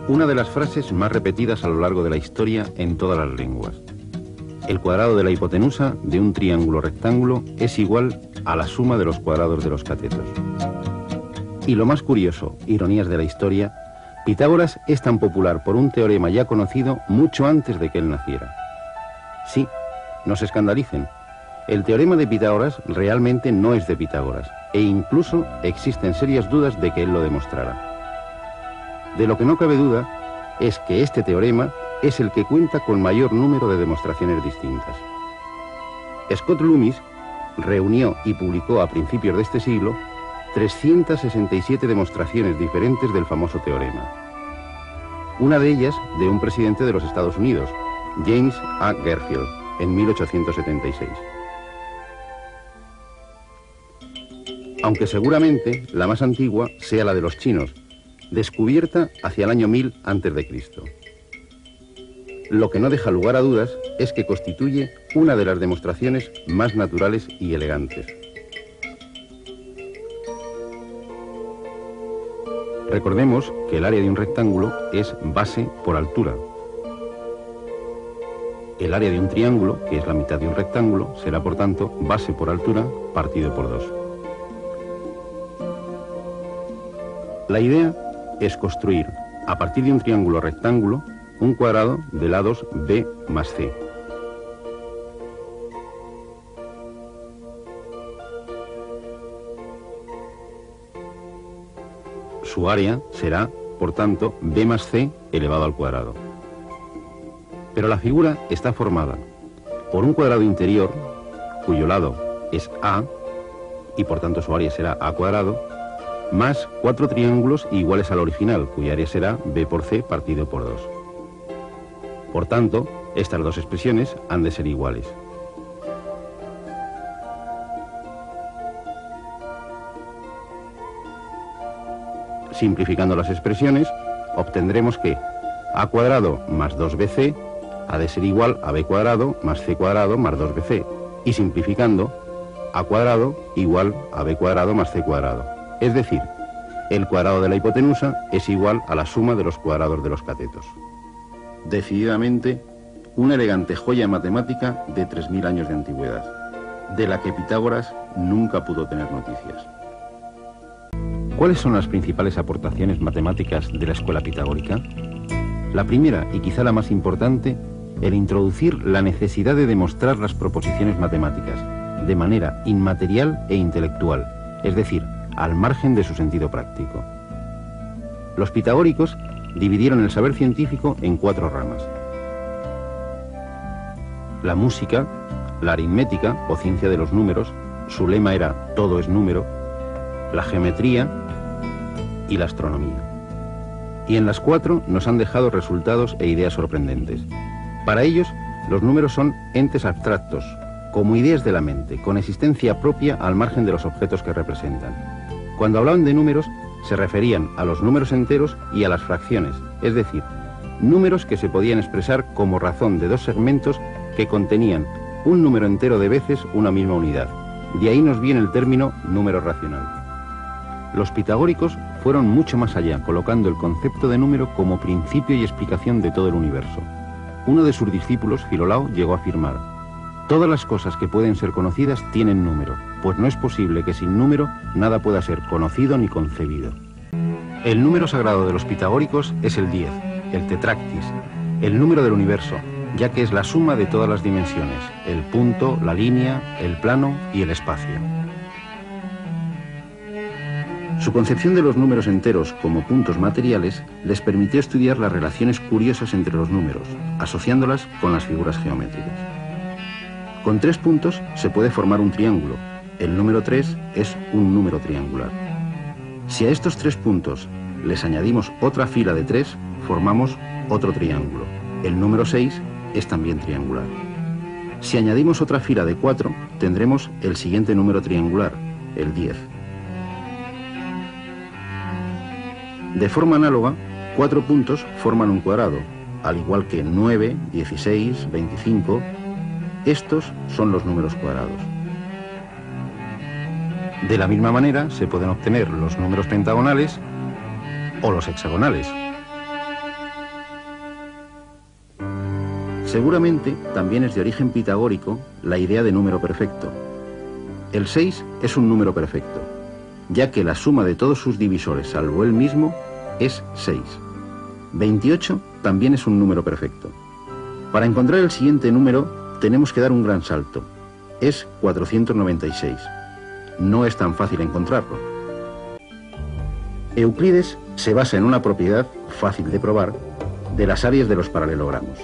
Una de las frases más repetidas a lo largo de la historia en todas las lenguas. El cuadrado de la hipotenusa de un triángulo rectángulo es igual a la suma de los cuadrados de los catetos. Y lo más curioso, ironías de la historia, Pitágoras es tan popular por un teorema ya conocido mucho antes de que él naciera. Sí, no se escandalicen. El teorema de Pitágoras realmente no es de Pitágoras, e incluso existen serias dudas de que él lo demostrara. De lo que no cabe duda es que este teorema es el que cuenta con mayor número de demostraciones distintas. Scott Loomis reunió y publicó a principios de este siglo 367 demostraciones diferentes del famoso teorema. Una de ellas de un presidente de los Estados Unidos, James A. Garfield, en 1876. Aunque seguramente la más antigua sea la de los chinos, descubierta hacia el año 1000 a.C. Lo que no deja lugar a dudas es que constituye una de las demostraciones más naturales y elegantes. Recordemos que el área de un rectángulo es base por altura. El área de un triángulo, que es la mitad de un rectángulo, será por tanto base por altura partido por 2. La idea es construir, a partir de un triángulo rectángulo, un cuadrado de lados B más C. Su área será, por tanto, B más C elevado al cuadrado. Pero la figura está formada por un cuadrado interior, cuyo lado es A, y por tanto su área será A cuadrado, más 4 triángulos iguales al original, cuya área será B por C partido por 2. Por tanto, estas dos expresiones han de ser iguales. Simplificando las expresiones, obtendremos que A cuadrado más 2BC ha de ser igual a B cuadrado más C cuadrado más 2BC. Y simplificando, A cuadrado igual a B cuadrado más C cuadrado. Es decir, el cuadrado de la hipotenusa es igual a la suma de los cuadrados de los catetos. Decididamente, una elegante joya matemática de 3000 años de antigüedad, de la que Pitágoras nunca pudo tener noticias. ¿Cuáles son las principales aportaciones matemáticas de la escuela pitagórica? La primera, y quizá la más importante, el introducir la necesidad de demostrar las proposiciones matemáticas de manera inmaterial e intelectual, es decir, al margen de su sentido práctico. Los pitagóricos dividieron el saber científico en 4 ramas: la música, la aritmética o ciencia de los números, su lema era todo es número, la geometría y la astronomía. Y en las 4 nos han dejado resultados e ideas sorprendentes. Para ellos, los números son entes abstractos, como ideas de la mente, con existencia propia al margen de los objetos que representan. Cuando hablaban de números, se referían a los números enteros y a las fracciones, es decir, números que se podían expresar como razón de 2 segmentos que contenían un número entero de veces una misma unidad. De ahí nos viene el término número racional. Los pitagóricos fueron mucho más allá, colocando el concepto de número como principio y explicación de todo el universo. Uno de sus discípulos, Filolao, llegó a afirmar: todas las cosas que pueden ser conocidas tienen número, pues no es posible que sin número nada pueda ser conocido ni concebido. El número sagrado de los pitagóricos es el 10, el tetractis, el número del universo, ya que es la suma de todas las dimensiones, el punto, la línea, el plano y el espacio. Su concepción de los números enteros como puntos materiales les permitió estudiar las relaciones curiosas entre los números, asociándolas con las figuras geométricas. Con 3 puntos se puede formar un triángulo. El número 3 es un número triangular. Si a estos 3 puntos les añadimos otra fila de 3, formamos otro triángulo. El número 6 es también triangular. Si añadimos otra fila de 4, tendremos el siguiente número triangular, el 10. De forma análoga, 4 puntos forman un cuadrado, al igual que 9, 16, 25... Estos son los números cuadrados. De la misma manera se pueden obtener los números pentagonales o los hexagonales. Seguramente también es de origen pitagórico la idea de número perfecto. El 6 es un número perfecto, ya que la suma de todos sus divisores, salvo él mismo, es 6. 28 también es un número perfecto. Para encontrar el siguiente número tenemos que dar un gran salto. Es 496. No es tan fácil encontrarlo. Euclides se basa en una propiedad fácil de probar de las áreas de los paralelogramos.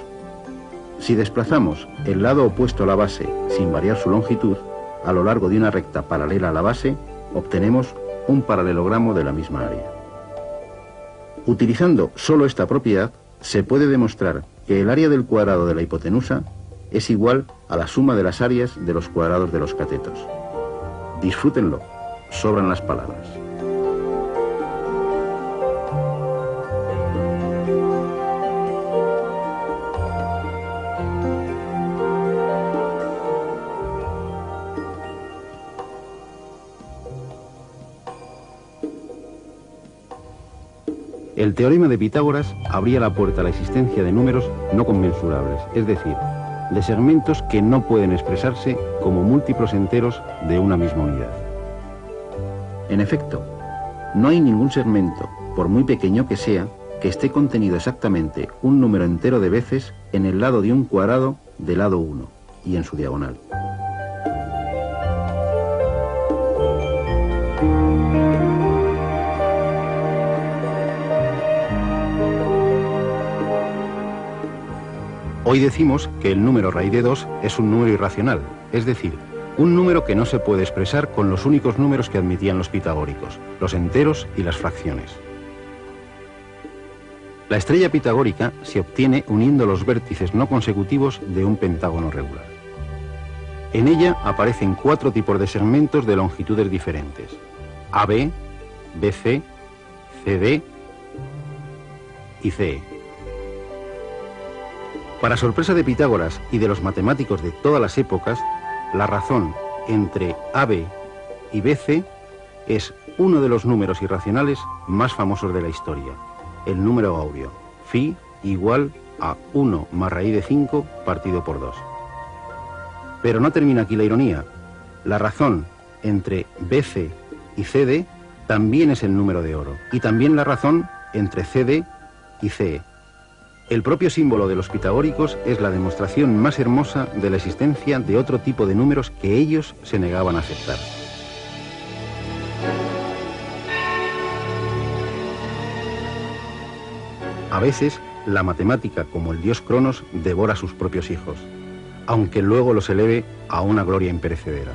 Si desplazamos el lado opuesto a la base sin variar su longitud a lo largo de una recta paralela a la base, obtenemos un paralelogramo de la misma área. Utilizando solo esta propiedad, se puede demostrar que el área del cuadrado de la hipotenusa es igual a la suma de las áreas de los cuadrados de los catetos. Disfrútenlo, sobran las palabras. El teorema de Pitágoras abría la puerta a la existencia de números no conmensurables, es decir, de segmentos que no pueden expresarse como múltiplos enteros de una misma unidad. En efecto, no hay ningún segmento, por muy pequeño que sea, que esté contenido exactamente un número entero de veces en el lado de un cuadrado del lado 1 y en su diagonal. Hoy decimos que el número raíz de 2 es un número irracional, es decir, un número que no se puede expresar con los únicos números que admitían los pitagóricos, los enteros y las fracciones. La estrella pitagórica se obtiene uniendo los vértices no consecutivos de un pentágono regular. En ella aparecen 4 tipos de segmentos de longitudes diferentes: AB, BC, CD y CE. Para sorpresa de Pitágoras y de los matemáticos de todas las épocas, la razón entre AB y BC es uno de los números irracionales más famosos de la historia, el número áureo, phi igual a 1 más raíz de 5 partido por 2. Pero no termina aquí la ironía. La razón entre BC y CD también es el número de oro, y también la razón entre CD y CE. El propio símbolo de los pitagóricos es la demostración más hermosa de la existencia de otro tipo de números que ellos se negaban a aceptar. A veces, la matemática, como el dios Cronos, devora a sus propios hijos, aunque luego los eleve a una gloria imperecedera.